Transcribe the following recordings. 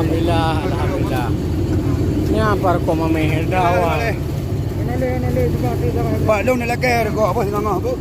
Alhamdulillah, alhamdulillah. Nya par ko mamehel dawa. Nele Pak long nak lakai kau apa sengangah tu?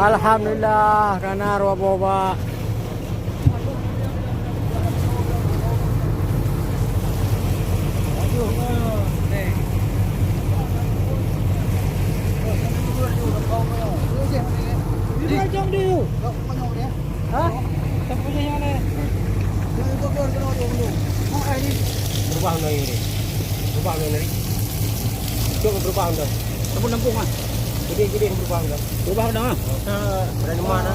Alhamdulillah kana arwah boba. Berubah dah ini. Berubah dah ini. Cuba berubah dah. Kamu nampung ah. Jadi berubah dah. Berubah dah ah. Dari mana?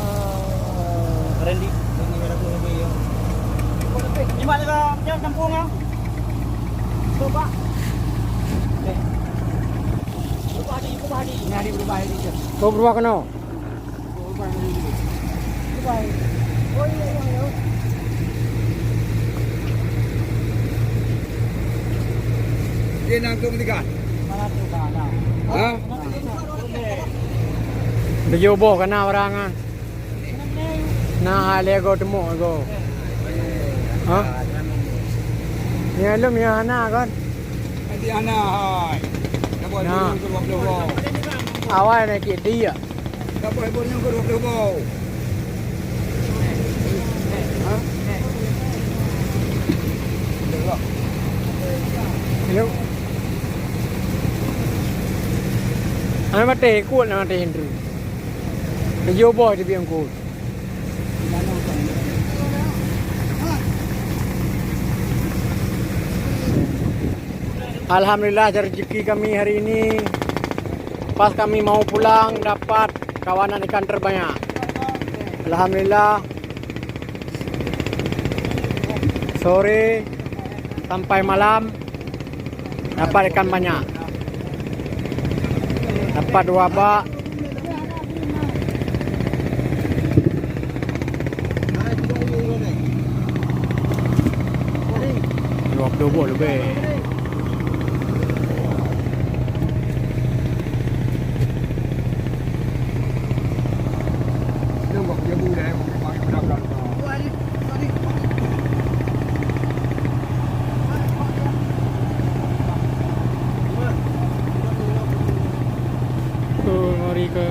Randy. Ini ada tu lebih ya. Di mana dah nampung ah? Coba. Berubah di. Ini hari berubah ini je. Kau berubah kena? Berubah ini. Berubah. Oh iya. Dia nak ke mentikan? Mana tu kana? Ha? Dia boh kana orang ah. Nah, ale go temu go. Ha? Ya lum ya ana kan. Nanti anak hai. Nak buat dulu ke 20 Awal nak ke dia. Tak boleh bonyo ke 20 bau. Ha? Hello. Ana mate kuat na mate Henry. Dia boh dia biang kuat. Alhamdulillah rezeki kami hari ini. Pas kami mau pulang dapat kawanan ikan terbanyak. Alhamdulillah. Sore sampai malam dapat ikan banyak. Dapat 2 bak. Dua bak lebih. Mari ke